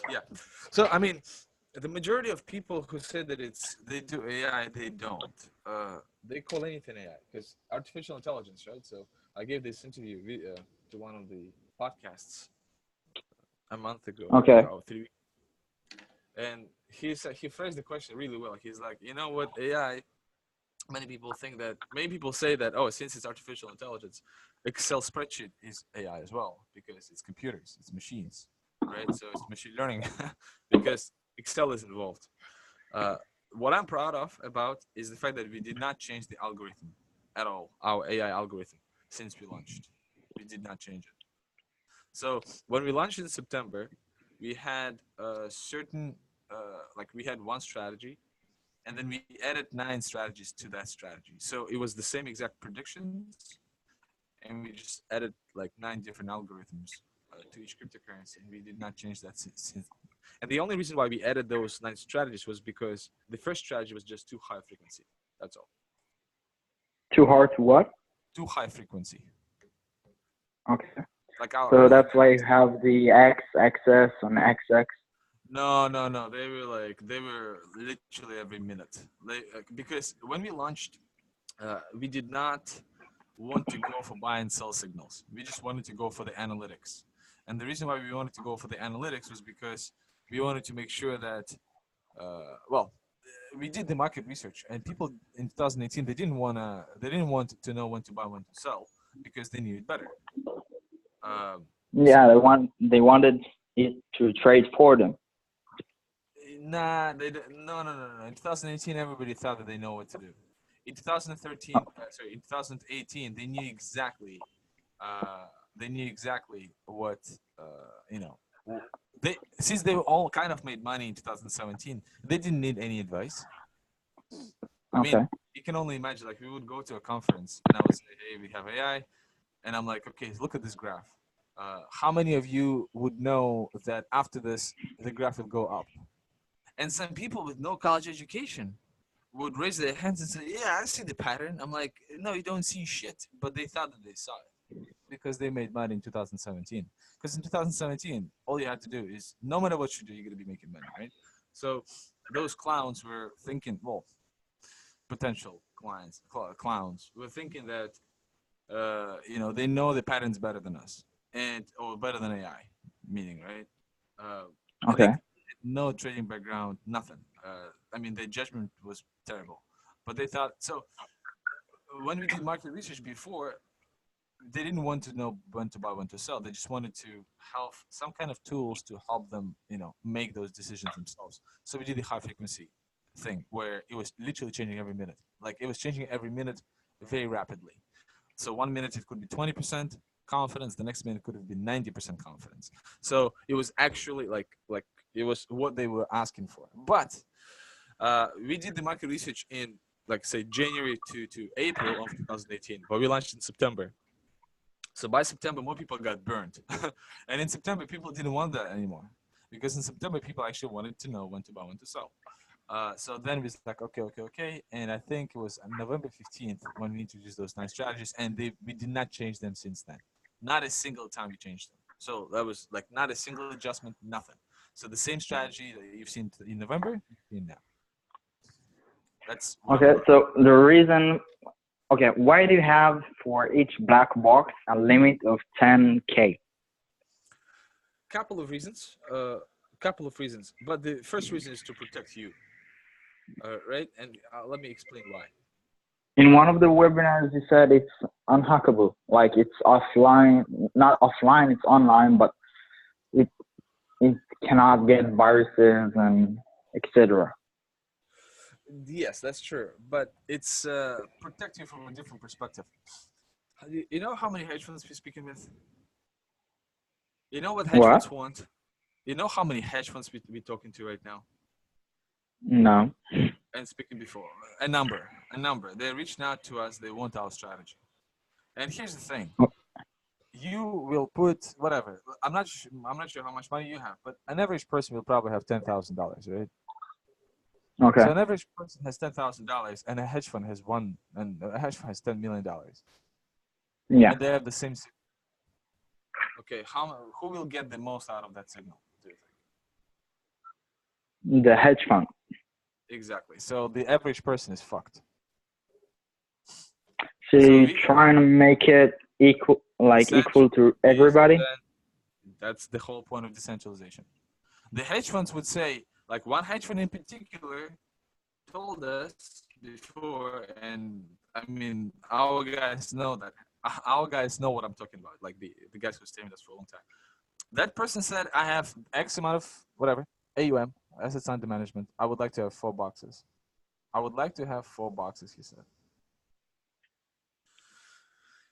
Yeah. So I mean, the majority of people who say that they do AI, they don't. They call anything AI because artificial intelligence, right? So I gave this interview to one of the podcasts a month ago, Okay. or 3 weeks, and he phrased the question really well. He's like, you know what, AI. Many people say that, oh, since it's artificial intelligence, Excel spreadsheet is AI as well because it's computers, it's machines, right? So it's machine learning because Excel is involved. Uh, what I'm proud of about is the fact that we did not change the algorithm at all, our AI algorithm, since we launched. We did not change it. So when we launched in September, we had a certain, we had one strategy, and then we added 9 strategies to that strategy. So it was the same exact predictions, and we just added like 9 different algorithms to each cryptocurrency, and we did not change that since. And the only reason why we added those 9 strategies was because the first strategy was just too high frequency. That's all. Too hard to what? Too high frequency. Okay. Like our So early that's why you analysts. have the X, XS, and XX. No, no, no. They were literally every minute. Because when we launched, we did not want to go for buy and sell signals. We just wanted to go for the analytics. And the reason why we wanted to go for the analytics was because we wanted to make sure that, well, we did the market research, and people in 2018 they didn't want to know when to buy, when to sell, because they knew it better. Yeah, So they wanted it to trade for them. nah, no, no, no, no. In 2018, everybody thought that they know what to do. In Oh, 2013, sorry, in 2018, they knew exactly what you know. They since they all kind of made money in 2017, they didn't need any advice. I mean, okay. you can only imagine. Like we would go to a conference, and I would say, "Hey, we have AI," and I'm like, "Okay, look at this graph. How many of you would know that after this, the graph will go up?" And some people with no college education would raise their hands and say, "Yeah, I see the pattern." I'm like, "No, you don't see shit," but they thought that they saw it because they made money in 2017. Because in 2017, all you had to do is no matter what you do, you're gonna be making money, right? So those clowns were thinking, well, potential clowns were thinking that they know the patterns better than us and or better than AI, meaning right, uh, and they Okay. had no trading background, nothing. I mean, their judgment was terrible, but they thought so. When we did market research before, they didn't want to know when to buy, when to sell. They just wanted to have some kind of tools to help them, make those decisions themselves. So we did the high frequency thing where it was literally changing every minute. Like it was changing every minute very rapidly. So 1 minute it could be 20% confidence, the next minute could have been 90% confidence. So it was actually like it was what they were asking for. But we did the market research in like say January to April of 2018, but we launched in September. So by September, more people got burned, and in September, people didn't want that anymore because in September, people actually wanted to know when to buy, when to sell. So then we was like, okay, okay, okay, and I think it was November 15th when we introduced those 9 strategies, and we did not change them since then. Not a single time we changed them. So that was like not a single adjustment, nothing. So the same strategy that you've seen in November, you've seen now. That's what I'm Okay. proud of. So the reason. Okay. Why do you have for each black box a limit of 10K? Couple of reasons, but the first reason is to protect you, right? And let me explain why. In Uh, one of the webinars, you said it's unhackable. Like it's offline, not offline. It's online, but it it cannot get viruses and etc. yes, that's true, but it's protect you from a different perspective. You know how many hedge funds we're speaking with? You know what hedge What? funds want? You know how many hedge funds we talking to right now? No. And speaking before, a number. They're reaching out to us. They want our strategy. And here's the thing: you will put whatever. I'm not sure how much money you have, but an average person will probably have $10,000, right? Okay. So an average person has $10,000, and a hedge fund has one, and a hedge fund has $10 million, Yeah. and they have the same. Okay, who will get the most out of that signal? Do you think? The hedge fund. Exactly. So the average person is fucked. So So you're trying to make it equal, like equal to everybody. That's the whole point of decentralization. The hedge funds would say, like one hedge fund in particular told us before, and I mean, our guys know that. Our guys know what I'm talking about, like the guys who stayed with us for a long time. That person said, I have X amount of whatever, AUM, assets under management. I would like to have 4 boxes. I would like to have 4 boxes, he said.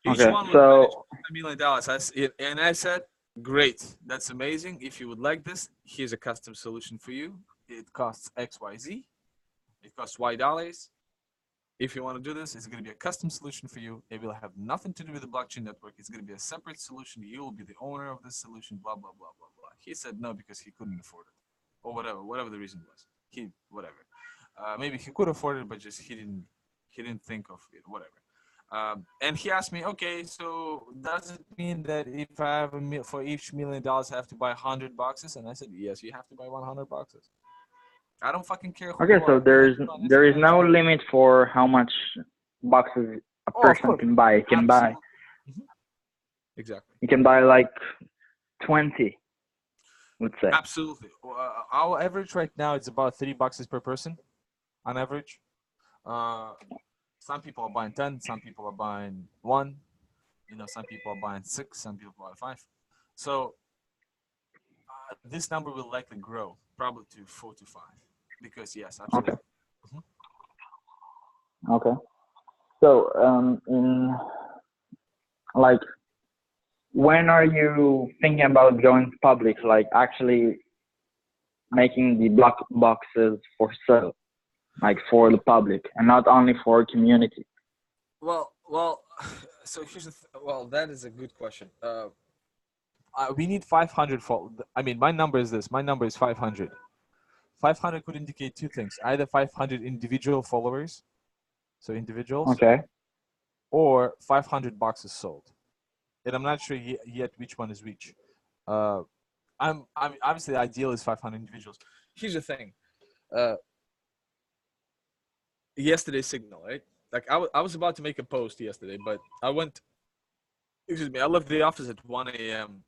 Each Okay, one would manage so $1 million. And I said, great, that's amazing. If you would like this, here's a custom solution for you. It costs XYZ. It costs Y dollars. If you want to do this, it's going to be a custom solution for you. It will have nothing to do with the blockchain network. It's going to be a separate solution. You will be the owner of this solution, blah, blah, blah, blah, blah. He said no because he couldn't afford it. Or whatever the reason was. Whatever. Maybe he could afford it, but just he didn't think of it, whatever. And he asked me, okay, so does it mean that if I have for each $1 million, I have to buy 100 boxes? And I said, yes, you have to buy 100 boxes. I don't fucking care who okay, you so are. there is no limit for how much boxes a person can buy. It can buy. Exactly. You can buy like 20, let's say. Absolutely. Our average right now is about $3 per person, on average. Some people are buying 10. Some people are buying 1. Some people are buying 6. Some people are buying 5. So this number will likely grow, probably to 4 to 5. Because yes, absolutely. Okay. So in like, when are you thinking about going public? Like actually making the block boxes for sale, like for the public, and not only for community. Well. So here's that is a good question. We need 500 I mean, my number is this. My number is 500. 500 could indicate 2 things: either 500 individual followers, so individuals, okay, or 500 boxes sold. And I'm not sure yet which one is which. I'm obviously the ideal is 500 individuals. Here's the thing. Yesterday's signal, right? Like I was about to make a post yesterday, but I left the office at 1 a.m.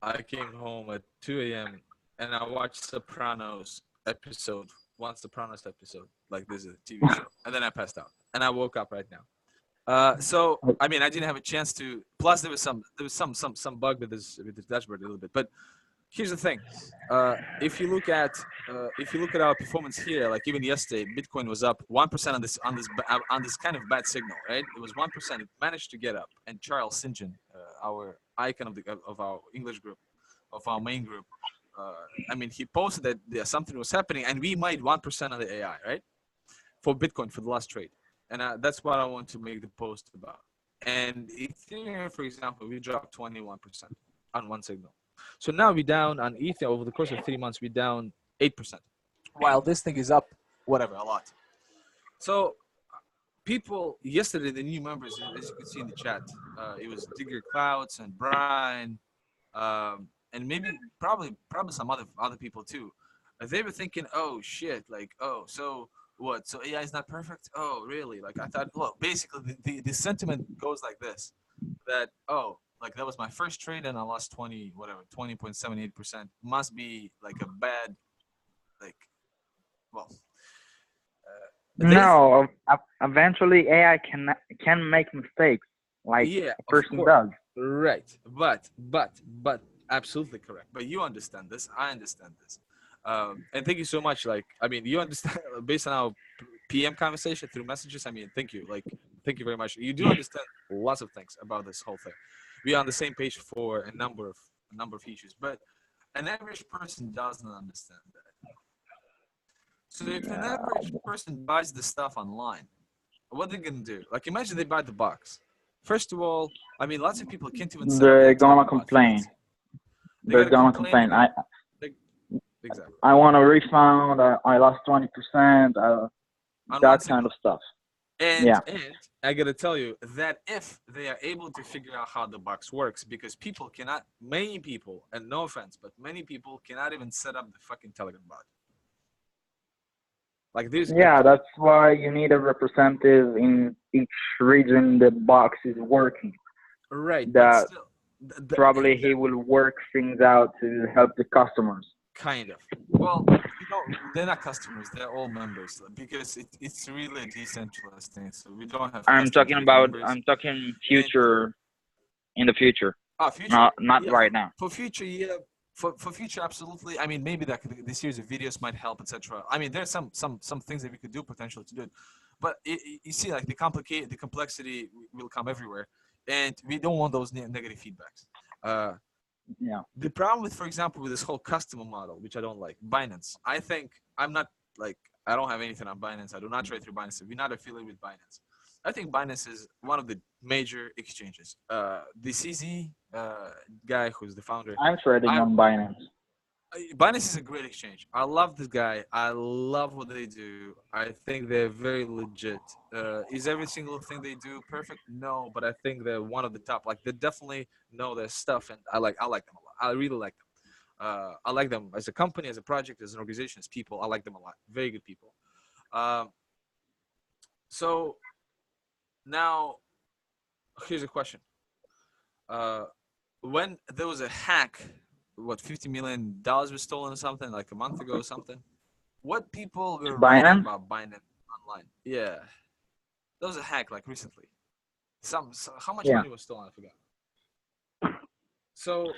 I came home at 2 a.m. and I watched Sopranos episode, like this is a TV show, and then I passed out, and I woke up right now. So I mean, I didn't have a chance to. Plus, there was some bug with this dashboard a little bit. But here's the thing: if you look at our performance here, like even yesterday, Bitcoin was up 1% on this kind of bad signal, right? It was 1%. It managed to get up, and Charles St. John, our icon of our English group, of our main group, I mean, he posted that something was happening, and we made 1% on the AI, right? For Bitcoin for the last trade. And that's what I want to make the post about. And Ethereum, for example, we dropped 21% on one signal. So now we're down on Ether over the course of 3 months, we're down 8%. While this thing is up, whatever, a lot. So people, yesterday, the new members, as you can see in the chat, it was Digger Clouds and Brian, and maybe probably some other people too. They were thinking, oh shit, like, oh, so what? So AI is not perfect? Oh, really? Like I thought. Well, basically, the sentiment goes like this: that like that was my first trade and I lost 20.78%. Must be like a bad, like, well. No, eventually AI can make mistakes, like Yeah, a person does. Right, but absolutely correct. But you understand this. I understand this. And thank you so much. Like, I mean, you understand based on our PM conversation through messages. I mean, thank you. Like, thank you very much. You do understand lots of things about this whole thing. We are on the same page for a number of issues, but an average person doesn't understand that. So if an average person buys the stuff online, what are they gonna do? Like, imagine they buy the box. First of all, I mean, lots of people can't even set up They're their gonna Telegram complain. bots. They're gonna complain. Exactly. I want a refund. I lost 20%. That kind of stuff. And I gotta tell you that if they are able to figure out how the box works, because many people, and no offense, but many people cannot even set up the fucking Telegram bot. Like there's Yeah, that's why you need a representative in each region the box is working. right, but That still, probably he will work things out to help the customers. kind of. Well, they're not customers; they're all members because it's really a decentralized thing. So we don't have customers; we have members. I'm talking And future, in the future, future, not yeah, right now. for future, yeah, for future, absolutely. I mean, maybe this series of videos might help, etc. I mean, there's some things that we could do potentially to do it, but you see, like the complexity will come everywhere, and we don't want those negative feedbacks. Uh, Yeah. the problem with, for example, with this whole customer model, which I don't like, Binance. I think I'm not like I don't have anything on Binance. I do not trade through Binance. We're not affiliated with Binance. I think Binance is one of the major exchanges. The CZ guy who's the founder, I'm trading I on Binance. Binance is a great exchange. I love this guy. I love what they do. I think they're very legit. Is every single thing they do perfect? No, but I think they're one of the top. Like they definitely know their stuff, and I like them a lot. I really like them. I like them as a company, as a project, as an organization, as people. I like them a lot. Very good people. Um, so now here's a question. Uh, when there was a hack, what $50 million was stolen or something like a month ago or something. What people were writing Binance? about Binance online? Yeah, there was a hack like recently. How much Yeah. money was stolen? I forgot. So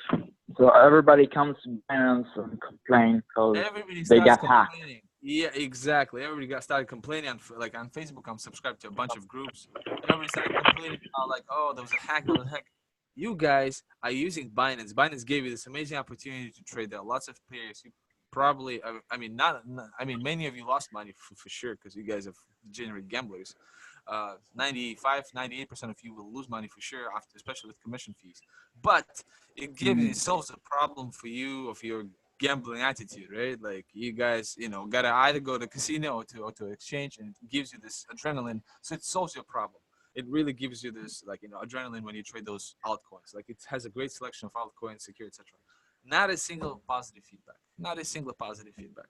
So everybody comes to Binance and complain because everybody they starts got hacked. complaining. Yeah, exactly. Everybody got started complaining on like on Facebook. I'm subscribed to a bunch of groups. Everybody started complaining about like, oh, there was a hack. There was a hack. You guys are using Binance. Binance gave you this amazing opportunity to trade there. Lots of players. You probably, I mean, I mean, many of you lost money for sure because you guys are degenerate gamblers. 95, 98% of you will lose money for sure, after, especially with commission fees. But it solves a problem for you of your gambling attitude, right? Like you guys, gotta either go to casino or to exchange, and it gives you this adrenaline. So it solves your problem. It really gives you this adrenaline when you trade those altcoins. Like it has a great selection of altcoins, secure, etc. Not a single positive feedback. Not a single positive feedback.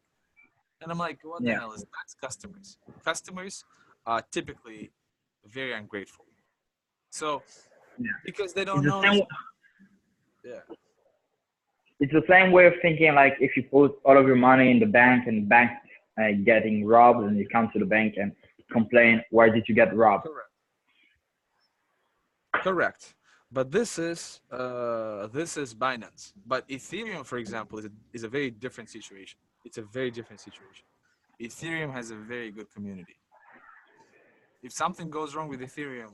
And I'm like, what the Yeah. hell is that's customers? Customers are typically very ungrateful. So Yeah. because they It's don't the know same. this. Yeah. It's the same way of thinking. Like if you put all of your money in the bank and the bank getting robbed, and you come to the bank and complain, "Why did you get robbed?" Correct. Correct. But this is Binance. But Ethereum, for example, is a very different situation. It's a very different situation. Ethereum has a very good community. If something goes wrong with Ethereum,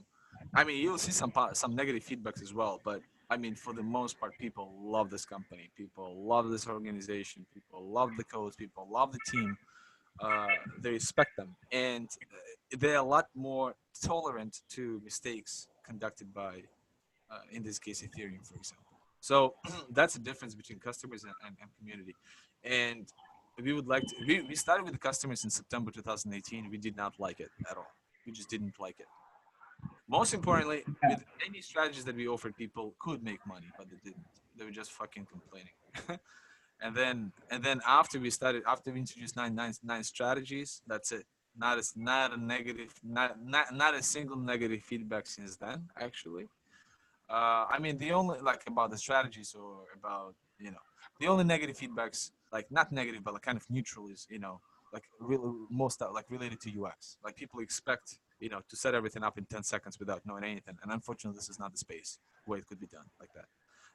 I mean, you'll see some negative feedbacks as well. But I mean, for the most part, people love this company. People love this organization. People love the codes. People love the team. They respect them, and they're a lot more tolerant to mistakes conducted by, in this case, Ethereum, for example. So that's the difference between customers and community. And we would like to. We started with the customers in September 2018. We did not like it at all. We just didn't like it. Most importantly, with any strategies that we offered, people could make money, but they didn't. They were just fucking complaining. And then after we introduced nine strategies, that's it. Not a negative, not a single negative feedback since then, actually. I mean, the only like about the strategies, or about the only negative feedbacks, like not negative but like kind of neutral, is like really most like related to UX. Like people expect to set everything up in 10 seconds without knowing anything, and unfortunately this is not the space where it could be done like that.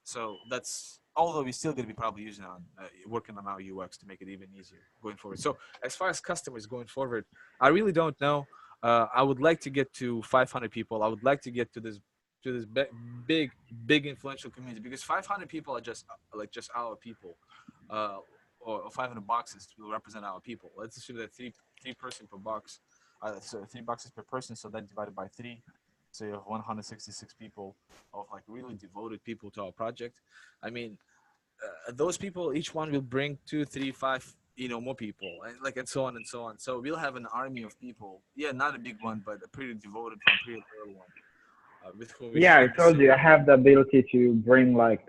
So that's, although we still going to be probably using on working on our UX to make it even easier going forward. So as far as customers going forward, I really don't know. I would like to get to 500 people. I would like to get to this big, big influential community, because 500 people are just like just our people, uh, or 500 boxes will represent our people. Let's assume that three person per box, so 3 boxes per person. So that divided by 3, so you have 166 people of like really devoted people to our project. I mean, those people, each one will bring 2, 3, 5, more people, and like and so on and so on. So we'll have an army of people. Yeah, not a big one, but a pretty devoted one, pretty loyal one, with whom we Yeah, I share the told same. you I have the ability to bring like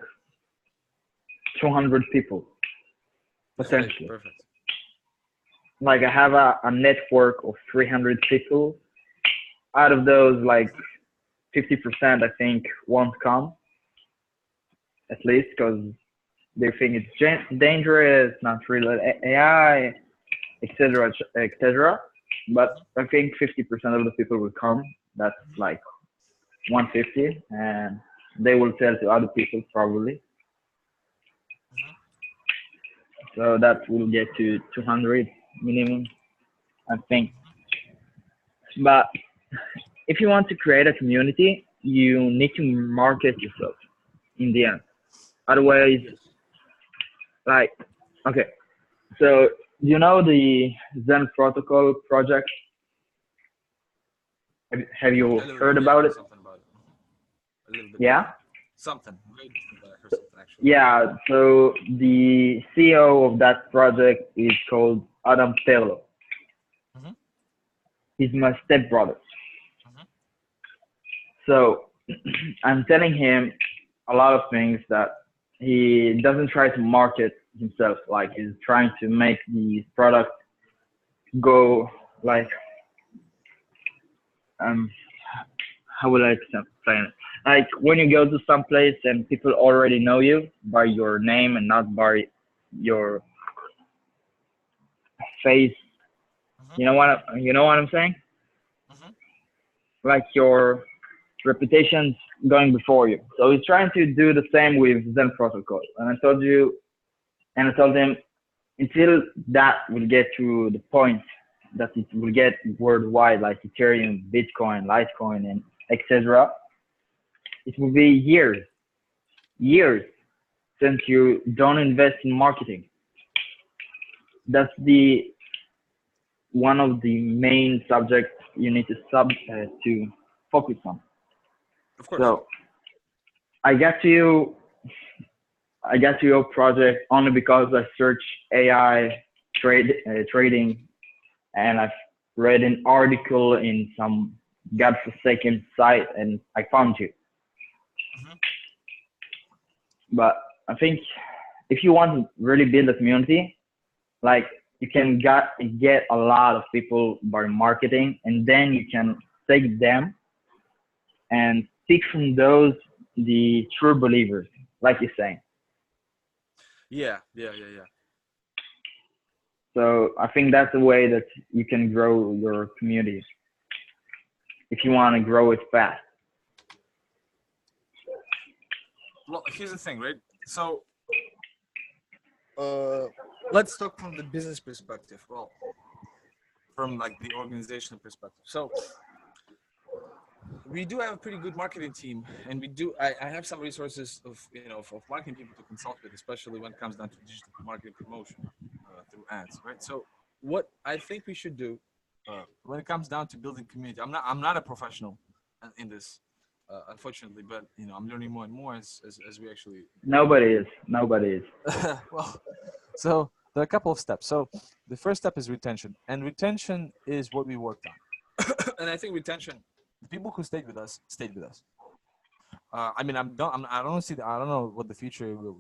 200 people Right, potentially. perfect. like I have a network of 300 people. Out of those, like 50%, I think won't come, at least because they think it's dangerous, not real AI, etc., etc. But I think 50% of the people will come. That's like 150, and they will sell to other people probably. Mhm. So that will get to 200 minimum, I think. But if you want to create a community, you need to market yourself in the end. Otherwise, Yes. like, okay, so you know the Zen Protocol project? Have Okay, you a little bit. heard Yeah, I about know it? something about it. A little bit. Yeah? Something. Very little, but I heard something actually. Yeah, so the CEO of that project is called Adam Taylor. Mhm. He's my stepbrother. Mhm. So I'm telling him a lot of things that he doesn't try to market himself. Like he's trying to make the product go like um how will I explain it? Like when you go to some place and people already know you by your name and not by your face. Mhm. You know what I'm saying? Mhm. Like your reputation's going before you. So he's trying to do the same with Zen Protocol. And I told him until that will get to the point that it will get worldwide, like Ethereum, Bitcoin, Litecoin, and etc. It will be years since you don't invest in marketing. That's the one of the main subjects you need to focus on. Of course. So I got to you I got to your project only because I searched AI trading and I read an article in some godforsaken site and I found you. Mhm. But I think if you want to really build a community, like you can get a lot of people by marketing and then you can take them and pick from those the true believers, like you're saying. Yeah. Yeah. Yeah. Yeah. So I think that's the way that you can grow your community if you want to grow it fast. Well, here's the thing, right? So, uh, let's talk from the business perspective. Well, from like the organizational perspective. So, we do have a pretty good marketing team, and we do. I have some resources of of marketing people to consult with, especially when it comes down to digital marketing promotion through ads, right? So, what I think we should do when it comes down to building community, I'm not a professional in this, unfortunately, but I'm learning more and more as we actually Nobody is. Nobody is. well, so there are a couple of steps. So the first step is retention, and retention is what we worked on. And I think retention, the people who stayed with us stayed with us. I mean, I don't see, I don't know what the future will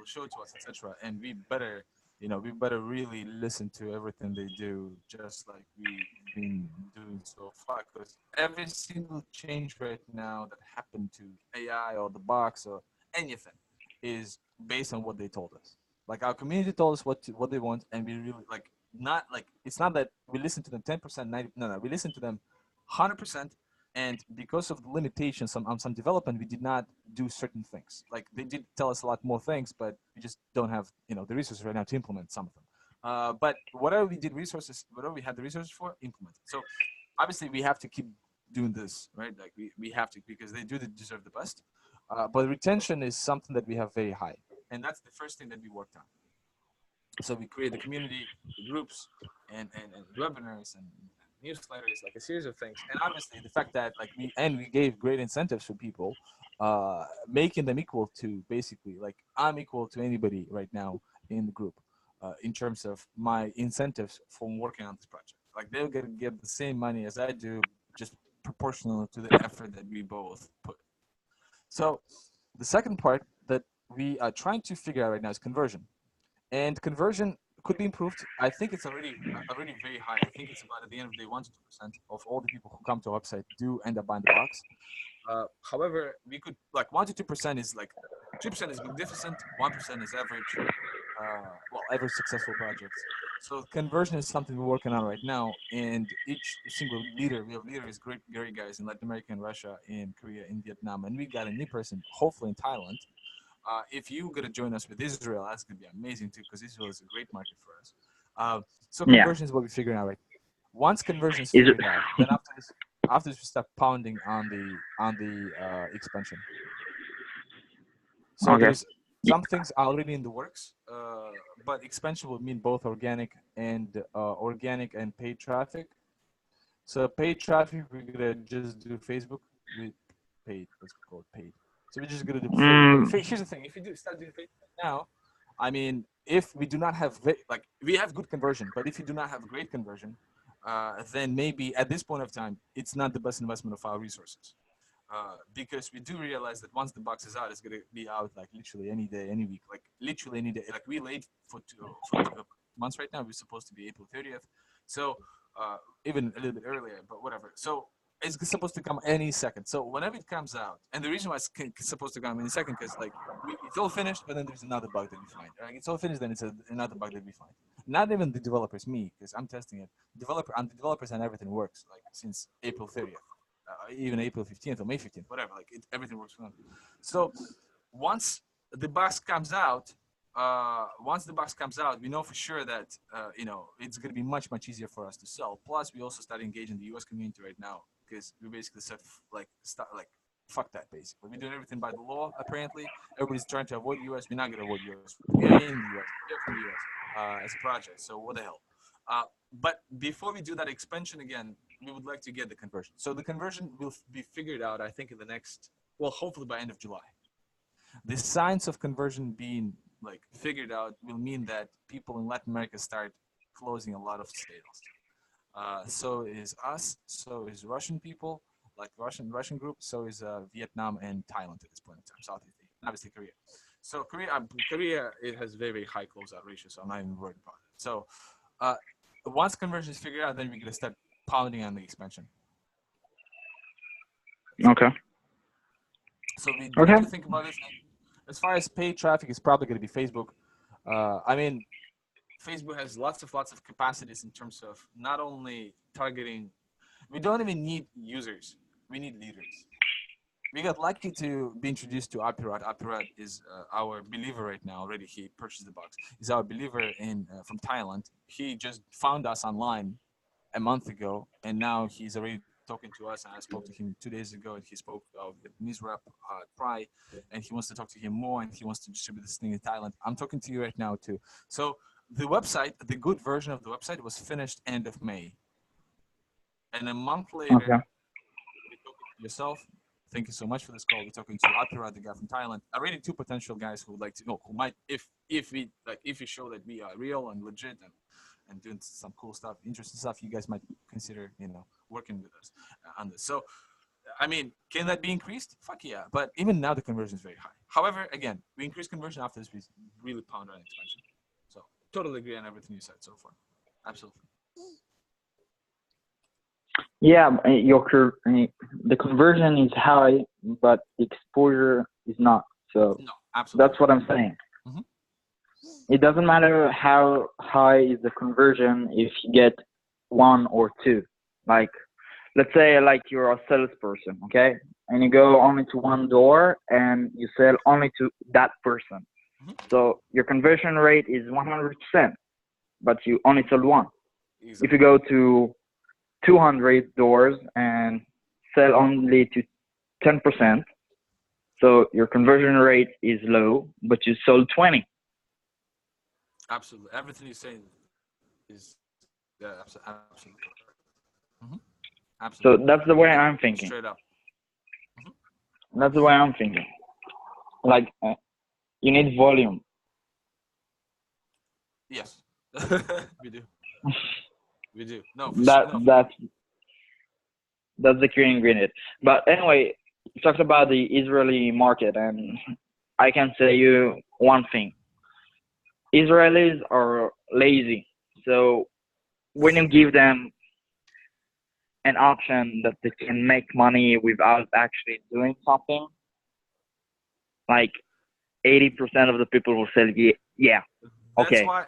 show to us, etc. And we better really listen to everything they do, just like we've been doing so far. Because every single change right now that happened to AI or the box or anything is based on what they told us. Like our community told us what they want, and we really like not like it's not that we listen to them 10%, 90. No, we listen to them 100%, and because of the limitations on some development, we did not do certain things. Like they did tell us a lot more things, but we just don't have the resources right now to implement some of them. But whatever we had the resources for, implement it. So obviously we have to keep doing this, right? Like we have to, because they do deserve the best. But retention is something that we have very high, and that's the first thing that we worked on. So we create the community, the groups, and webinars and newsletters, like a series of things. And obviously the fact that like we gave great incentives for people, making them equal to, basically, like I'm equal to anybody right now in the group, in terms of my incentives from working on this project. Like they'll get the same money as I do, just proportional to the effort that we both put. So the second part that we are trying to figure out right now is conversion. And conversion, could be improved. I think it's already very high. I think it's about at the end of the day 1 to 2% of all the people who come to our website do end up buying the box. However, we could like 1 to 2% is like 3% is magnificent, 1% is average. Well, average successful projects. So conversion is something we're working on right now, and each single leader, we have leaders, great guys in Latin America, and Russia, in Korea, in Vietnam, and we got a new person, hopefully in Thailand. If you're gonna join us with Israel, that's gonna be amazing too, because Israel is a great market for us. So Yeah. conversion is what we're figuring out right. Once conversion is Is it? figured out, then after this we start pounding on the expansion. So Okay. there's some things already in the works, but expansion would mean both organic and paid traffic. So paid traffic, we're gonna just do Facebook with paid. Let's call it paid. So we're just gonna do. Mm, But here's the thing: if we do start doing Facebook now, I mean, if we do not have like we have good conversion, but if you do not have great conversion, then maybe at this point of time, it's not the best investment of our resources. Because we do realize that once the box is out, it's gonna be out like literally any day, any week, like literally any day. Like we late for 2 months right now. We're supposed to be April 30th, so even a little bit earlier, but whatever. So it's supposed to come any second. So whenever it comes out, and the reason why it's supposed to come any second, because like it's all finished, but then there's another bug that we find. Right? It's all finished, then it's another bug that we find. Not even the developers, me, because I'm testing it. The developers and everything works like since April 30th. Even April 15th or May 15th, whatever. Like everything works for them. So once the box comes out, we know for sure that it's going to be much easier for us to sell. Plus, we also start engaging the U.S. community right now because we basically said fuck that basically. We're doing everything by the law. Apparently, everybody's trying to avoid U.S. We're not going to avoid U.S. We are in the U.S. We are from the U.S. As a project. So what the hell? But before we do that expansion again, we would like to get the conversion. So the conversion will be figured out, I think, in the next, well, hopefully by end of July. The science of conversion being like figured out will mean that people in Latin America start closing a lot of sales. So is us, so is Russian people, like Russian group, so is Vietnam and Thailand at this point in time, Southeast Asia, and obviously Korea. So Korea, it has very high closeout ratio, so I'm not even worried about it. So once conversion is figured out, then we're gonna start pounding on the expansion. okay. So we Okay. need to think about this. As far as paid traffic, it's probably going to be Facebook. I mean, Facebook has lots of capacities in terms of not only targeting. We don't even need users. We need leaders. We got lucky to be introduced to Apirat. Apirat is our believer right now. Already, he purchased the box. He's our believer from Thailand. He just found us online a month ago, and now he's already talking to us. And I spoke to him 2 days ago, and he spoke with Vietnamese rep Pry, and he wants to talk to him more, and he wants to distribute this thing in Thailand. I'm talking to you right now too. So the website, the good version of the website, was finished end of May, and a month later, Okay. we're talking to yourself. Thank you so much for this call. We're talking to Apira, the guy from Thailand. Already 2 potential guys who would like to know, who might, if we show that we are real and legit and doing some cool stuff, interesting stuff, you guys might consider, working with us on this. So, I mean, can that be increased? Fuck yeah. But even now, the conversion is very high. However, again, we increase conversion after this. We really pound on expansion. So, totally agree on everything you said so far. Absolutely. Yeah, the conversion is high, but the exposure is not. So No, absolutely. that's what I'm saying. Mhm. It doesn't matter how high is the conversion if you get 1 or 2. Like, let's say like you're a salesperson, okay? And you go only to one door and you sell only to that person. Mhm. So your conversion rate is 100%, but you only sell one. Easily. If you go to 200 doors and sell only to 10%, so your conversion rate is low, but you sold 20. Absolutely. Everything you're saying is absolutely correct. Mm-hmm. Absolutely. So that's the way I'm thinking. Straight up. That's the way I'm thinking. Like, you need volume. Yes. We do. We do. No, That's the key ingredient. But anyway, you talked about the Israeli market, and I can say you one thing. Israelis are lazy. So when you give them an option that they can make money without actually doing something, like 80% of the people will say, yeah, yeah, That's okay, why.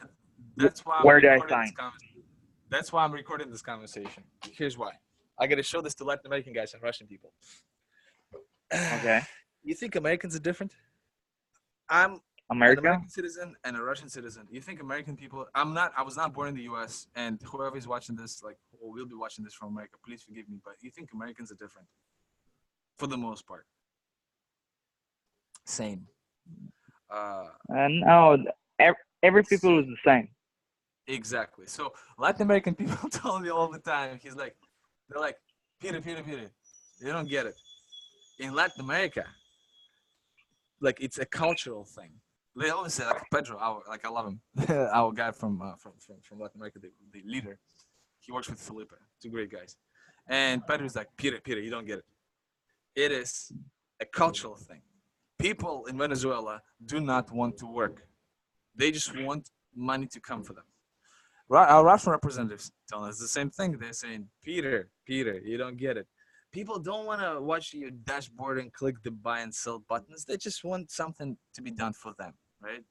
That's why I'm where do I recording this sign? conversation. That's why I'm recording this conversation. Here's why. I got to show this to Latin American guys and Russian people. Okay, You think Americans are different? I'm an America? American citizen and a Russian citizen. You think American people? I'm not. I was not born in the U.S. And whoever is watching this, like, or will be watching this from America, please forgive me. But you think Americans are different for the most part? Same. Uh, And no, every people is the same. exactly. So Latin American people tell me all the time. They're like, Peter. You don't get it. In Latin America, like it's a cultural thing. They always say like Pedro, I love him, our guy from Latin America, the leader. He works with Felipe, two great guys, and Pedro is like Peter, you don't get it. It is a cultural thing. People in Venezuela do not want to work; they just want money to come for them. Our Russian representatives telling us the same thing. They're saying, Peter, you don't get it. People don't want to watch your dashboard and click the buy and sell buttons. They just want something to be done for them, right?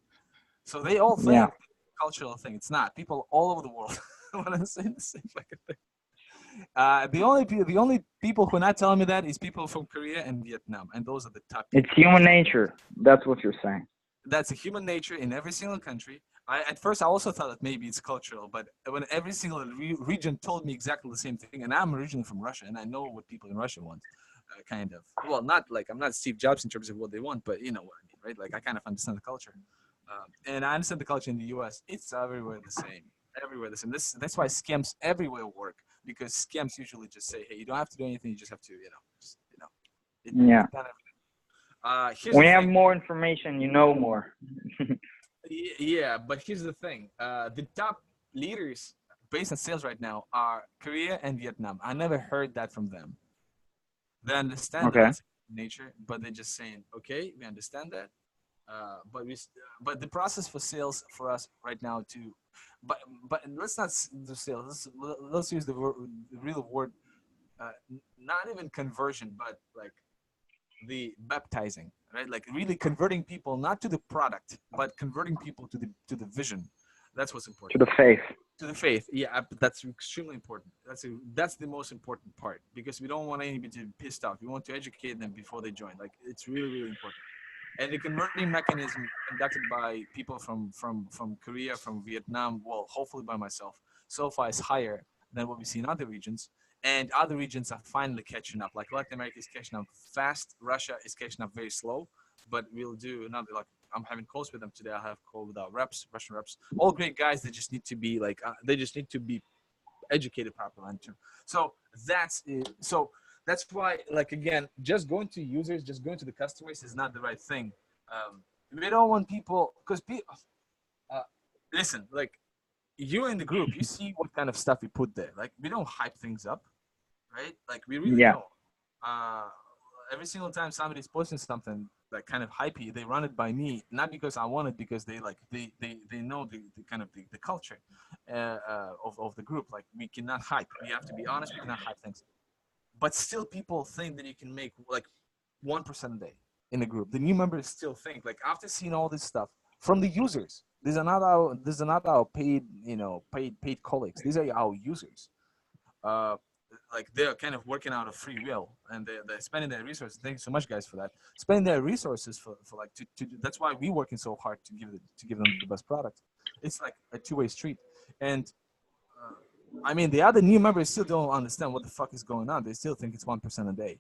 So they all Yeah, think cultural thing. It's not. People all over the world want to say the same fucking thing. The only people who are not telling me that is people from Korea and Vietnam, and those are the top it's people. human nature. That's what you're saying. That's a human nature in every single country. At first I also thought that maybe it's cultural, but when every single region told me exactly the same thing, and I'm originally from Russia, and I know what people in Russia want, kind of. Well, not like I'm not Steve Jobs in terms of what they want, but you know what I mean, right? Like I kind of understand the culture, and I understand the culture in the U.S. It's everywhere the same, everywhere the same. That's why scams everywhere work because scams usually just say, hey, you don't have to do anything, you just have to, Yeah. it kind of. Here's the When you have thing. more information, you know more. Yeah, but here's the thing. The top leaders based on sales right now are Korea and Vietnam. I never heard that from them. They understand that Okay. that's nature, but they're just saying, okay, we understand that. But the process for sales for us right now too. But let's not do sales. Let's use the real word. Not even conversion, but like the baptizing, right? Like really converting people not to the product, but converting people to the vision. That's what's To important. the faith. To the faith, yeah, that's extremely important. That's the most important part because we don't want anybody to be pissed off. We want to educate them before they join. Like it's really important. And the converting mechanism conducted by people from Korea, from Vietnam, well, hopefully by myself, so far is higher than what we see in other regions. And other regions are finally catching up. Like Latin America is catching up fast. Russia is catching up very slow. But we'll do another like I'm having calls with them today. I have a call with our reps, Russian reps. All great guys. They just need to be like they just need to be educated properly. So that's it. So that's why, like again, just going to users, just going to the customers is not the right thing. We don't want people because people. Uh, listen, like you in the group, you see what kind of stuff we put there. Like we don't hype things up, right? Like we really Yeah. don't. Uh, every single time somebody's posting something like kind of hypey, they run it by me, not because I want it, because they know the kind of the culture of the group. Like we cannot hype. We have to be honest. We cannot hype things. But still, people think that you can make like 1% a day in the group. The new members still think like after seeing all this stuff from the users. These are not our paid, paid colleagues. These are our users. Uh, like they're kind of working out of free will and they're spending their resources. Thank you so much, guys, for that. Spending their resources for like to that's why we're working so hard to give them the best product. It's like a two-way street. And I mean, the other new members still don't understand what the fuck is going on. They still think it's 1% a day.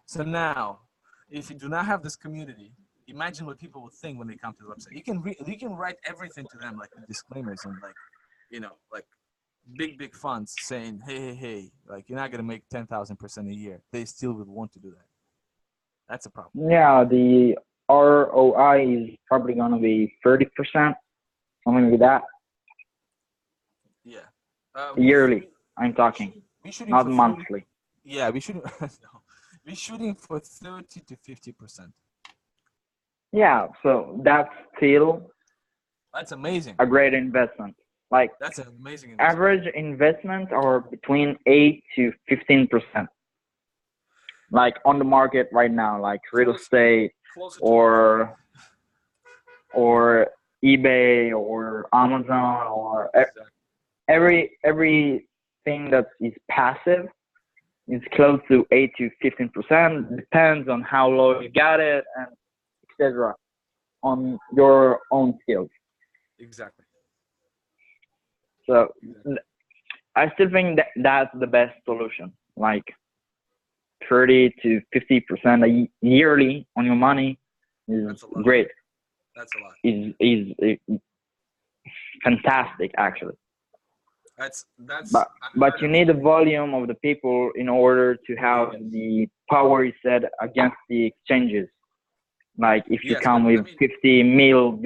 So now, if you do not have this community, imagine what people would think when they come to the website. You can write everything to them like disclaimers and like, like big fonts saying, hey, like you're not gonna make 10,000% a year. They still would want to do that. That's a problem. Yeah, the ROI is probably going to be 30%, something like that. Yeah. Yearly, I'm talking, We shooting not for 30. monthly. Yeah, we shooting. No, we shooting for 30 to 50%. Yeah, so that's still That's amazing. a great investment. Like That's an amazing investment. average investments are between 8 to 15%. Like on the market right now, like real estate Closer to nothing. or or eBay or Amazon or Exactly. everything that is passive is close to 8 to 15%. Depends on how low you got it and etc. On your own skills. Exactly. So Exactly. I still think that that's the best solution. Like 30 to 50% yearly on your money is That's a lot. great. That's a lot. Is fantastic actually. That's But unheard you of. need the volume of the people in order to have Yes. the power set against the exchanges. Like if you Yes, come but I with mean, 50 mil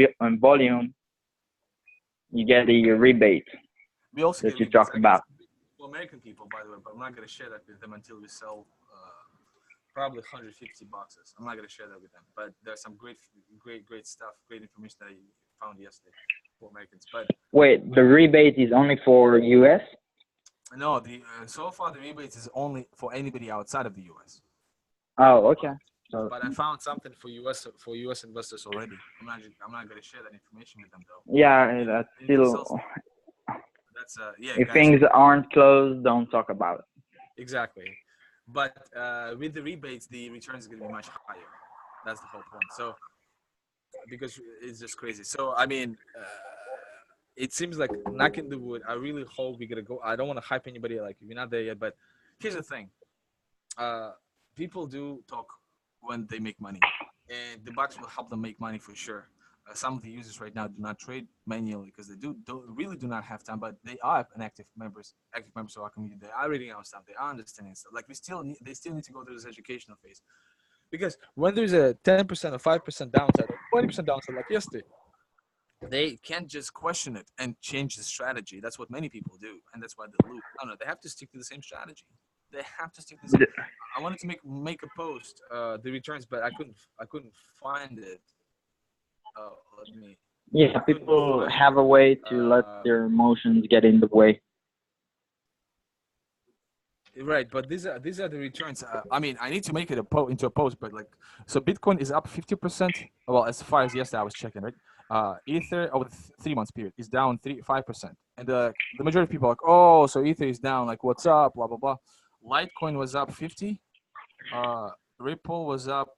volume, you get the rebate we also that get you rebates. talked I guess about. for American people, by the way, but I'm not gonna share that with them until we sell probably 150 boxes. I'm not gonna share that with them. But there's some great stuff, great information that I found yesterday for Americans. But Wait, the rebate is only for US? no, the so far the rebates is only for anybody outside of the U.S. Oh, okay. So But I found something for U.S. investors already. I'm not gonna share that information with them though. yeah, You, that's you can sell. still. That's yeah, If guys. things aren't closed, don't talk about it. Exactly. But with the rebates, the returns is going to be much higher. That's the whole point. So because it's just crazy. So I mean, it seems like knocking the wood. I really hope we're gonna go. I don't want to hype anybody like we're not there yet. But here's the thing: uh, people do talk when they make money, and the box will help them make money for sure. Some of the users right now do not trade manually because they really do not have time, but they are an active members of our community. They are reading our stuff. They are understanding stuff. Like they still need to go through this educational phase because when there's a 10% or 5% downside or 20% downside, like yesterday, they can't just question it and change the strategy. That's what many people do, and that's why they lose. No, no, they have to stick to the same strategy. They have to stick to the same. I wanted to make a post, the returns, but I couldn't find it. Let me. Yeah, I couldn't people find have it. a way to let Uh, their emotions get in the way. right, but these are the returns. I mean, I need to make it into a post, but like, so Bitcoin is up 50%. Well, as far as yesterday I was checking, right? Ether over the 3 months period is down 5%, and the majority of people are like, oh, so Ether is down. Like, what's up? Blah blah blah. Litecoin was up 50. Uh, Ripple was up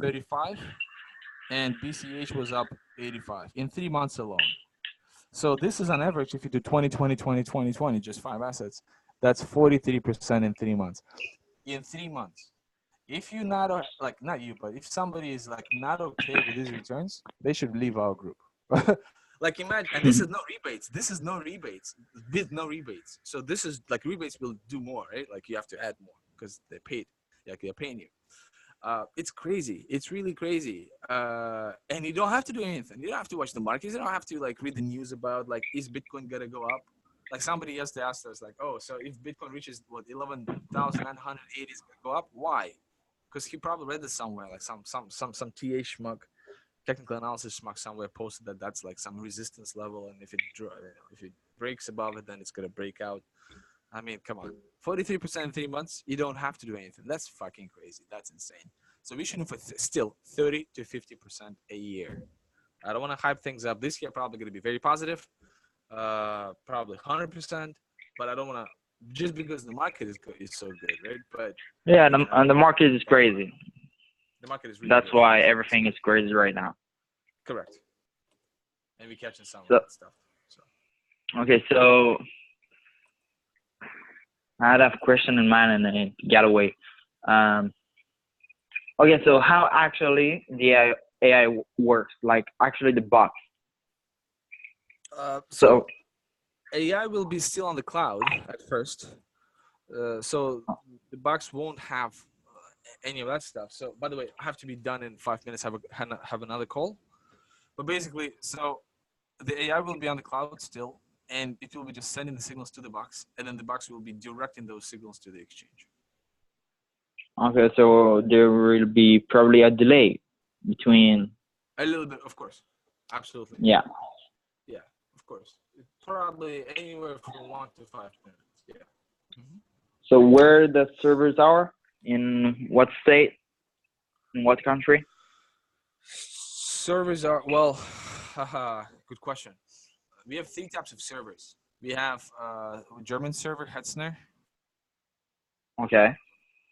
35, and BCH was up 85 in 3 months alone. So this is on average, if you do 20, 20, 20, 20, 20, just 5 assets, that's 43% in 3 months. In 3 months. If you not like not you, but if somebody is like not okay with these returns, they should leave our group. Like imagine, and this is no rebates. This is no rebates with no rebates. So this is like rebates will do more, right? Like you have to add more because they paid, like they're paying you. It's crazy. It's really crazy. And you don't have to do anything. You don't have to watch the markets. You don't have to like read the news about like is Bitcoin gonna go up. Like somebody yesterday asked us like, oh, so if Bitcoin reaches what 11,980 is gonna go up, why? Because he probably read this somewhere, like some TA schmuck, technical analysis schmuck somewhere posted that that's like some resistance level, and if it breaks above it, then it's gonna break out. I mean, come on. 43% in 3 months, you don't have to do anything. That's fucking crazy. That's insane. So we shouldn't still 30 to 50% a year. I don't want to hype things up. This year probably going to be very positive, probably 100%. But I don't want to just because the market is so good, right? But Yeah, again, and the market is crazy. the market is really That's good. why everything is crazy right now. Correct. And we're catching some of So that stuff. So okay, so I had a question in mind and it got away. Um, okay, so how actually the AI works? Like actually the box. so AI will be still on the cloud at first. So the box won't have any of that stuff. So by the way, I have to be done in 5 minutes. Have another call. But basically, so the AI will be on the cloud still, and it will be just sending the signals to the box, and then the box will be directing those signals to the exchange. Okay, so there will be probably a delay between. A little bit, of course. Absolutely. Yeah. Yeah, of course. Probably anywhere from 1 to 5 minutes. Yeah. Hmm. So where the servers are, in what state, in what country? Servers are, well, haha, good question. We have three types of servers. We have German server, Hetzner. Okay.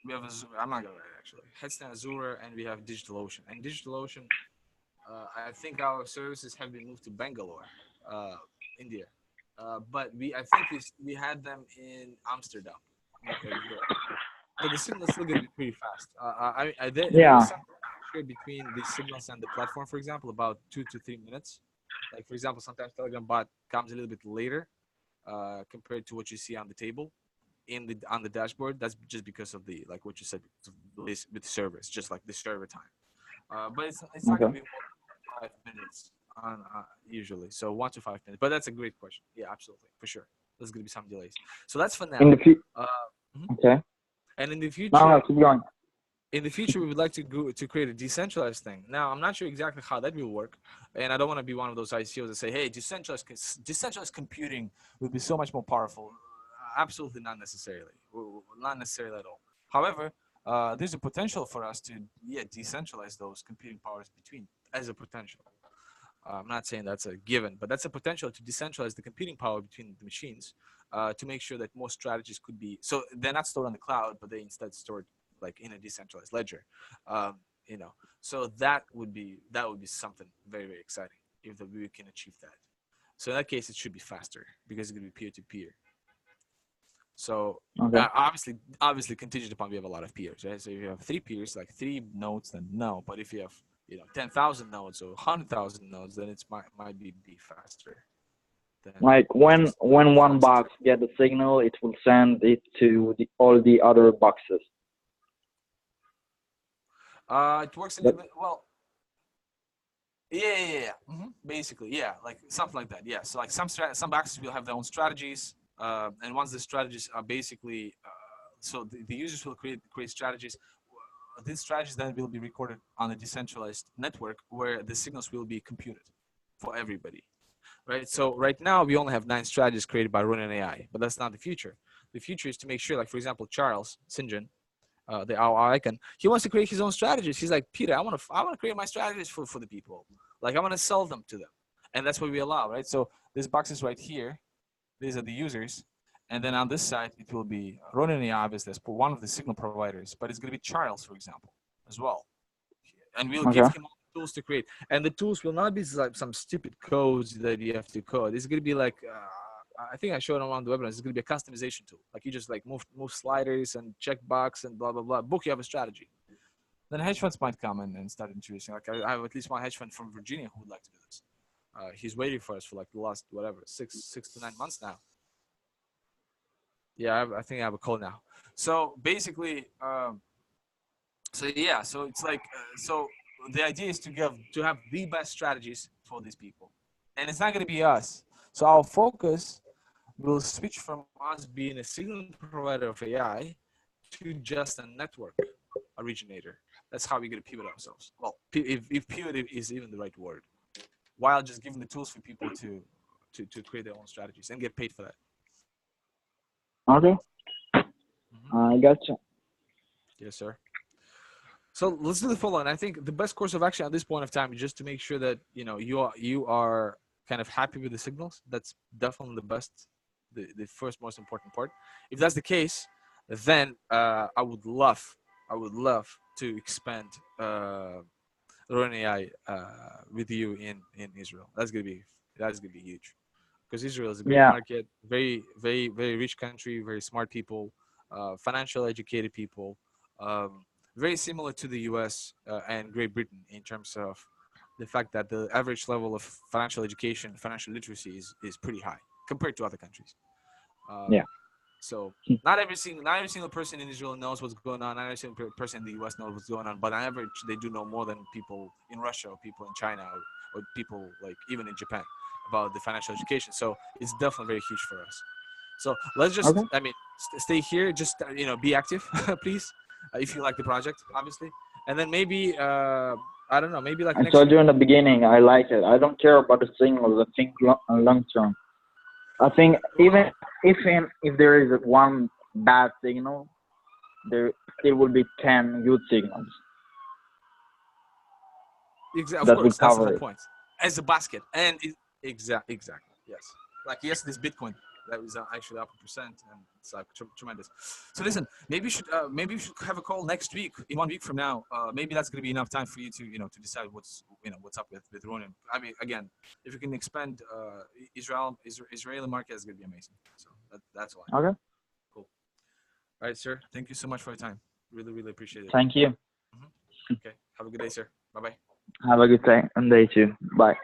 We have, I'm not gonna write actually, Hetzner, Azure, and we have DigitalOcean. And DigitalOcean, I think our services have been moved to Bangalore, uh, India. But I think we had them in Amsterdam, UK, Europe. So the signal is still going to be pretty fast. There Yeah. is some share between the signals and the platform, for example, about 2 to 3 minutes. Like for example, sometimes Telegram bot comes a little bit later compared to what you see on the table on the dashboard. That's just because of the like what you said with servers, just like the server time. But it's not going Okay. to be more than 5 minutes on usually. So 1 to 5 minutes. But that's a great question. Yeah, absolutely, for sure. There's going to be some delays. So that's for In now. the future. Uh, mhm. Okay. And No, no, in keep going. the future, we would like to go to create a decentralized thing. Now, I'm not sure exactly how that will work, and I don't want to be one of those ICOs that say, "Hey, decentralized computing would be so much more powerful." Absolutely not necessarily, not necessarily at all. However, there's a potential for us to decentralize those computing powers between as a potential. I'm not saying that's a given, but that's a potential to decentralize the computing power between the machines to make sure that more strategies could be. So they're not stored on the cloud, but they instead stored like in a decentralized ledger. Um, you know, so that would be something very very exciting if we can achieve that. So in that case, it should be faster because it's going to be peer to peer. So Okay. obviously contingent upon we have a lot of peers, right? So if you have three peers, like three nodes, then no. But if you have 10,000 nodes or 100,000 nodes, then it might be faster than Like just when one following box get the signal, it will send it to all the other boxes. It works a But little bit well. Yeah. Basically, yeah, like something like that. Yeah. So like some boxes will have their own strategies, and once the strategies are basically, so the users will create strategies. These strategies then will be recorded on a decentralized network where the signals will be computed for everybody, right? So right now we only have 9 strategies created by RoninAi, but that's not the future. The future is to make sure, like for example, Charles Sinjin, our icon, he wants to create his own strategies. He's like, Peter, I want to create my strategies for the people. Like I want to sell them to them, and that's what we allow, right? So this box is right here. These are the users. And then on this side, it will be RoninAi, obviously, as one of the signal providers, but it's going to be Charles, for example, as well. And we'll give okay. him all the tools to create. And the tools will not be like some stupid codes that you have to code. It's going to be like, I think I showed on the webinar, it's going to be a customization tool. Like you just like move sliders and check box and blah, blah, blah. Book, you have a strategy. Then hedge funds might come and start introducing. Like I have at least one hedge fund from Virginia who would like to do this. He's waiting for us for like the last, whatever, 6 to 9 months now. Yeah, I think I have a call now. So basically, so it's like, so the idea is to have the best strategies for these people, and it's not going to be us. So our focus will switch from us being a signal provider of AI to just a network originator. That's how we're going to pivot ourselves. Well, if pivot is even the right word, while just giving the tools for people to create their own strategies and get paid for that. Okay. Mm-hmm. I gotcha. Yes, sir. So let's do the following. I think the best course of action at this point of time is just to make sure that you are kind of happy with the signals. That's definitely the best, the first most important part. If that's the case, then I would love to expand RoninAi with you in Israel. That's gonna be huge, because Israel is a great Yeah. market, very very very rich country, very smart people, financial educated people. Very similar to the U.S. And Great Britain in terms of the fact that the average level of financial education, financial literacy is pretty high compared to other countries. Yeah. So not every single person in Israel knows what's going on. Not every single person in the U.S. knows what's going on. But on average, they do know more than people in Russia or people in China or people like even in Japan about the financial education. So it's definitely very huge for us. So let's just, Okay. I mean, stay here. Just be active, please, if you like the project, obviously. And then maybe I don't know. Maybe like I next told week. you in the beginning, I like it. I don't care about the signals. I think long term. I think even Wow. if there is one bad signal, there still will be 10 good signals Of that will course, that's the cover whole it. point. As a basket, and exactly, yes. Like yes, this Bitcoin that is actually up a percent, and it's like tremendous. So listen, maybe we should have a call next week, in 1 week from now. Maybe that's gonna be enough time for you to to decide what's up with Ronin. I mean, again, if you can expand Israeli market is gonna be amazing. So that's why. Okay. Cool. All right, sir. Thank you so much for your time. Really appreciate it. Thank you. Mhm. Okay. Have a good day, sir. Bye bye. Have a good day and day too. Bye.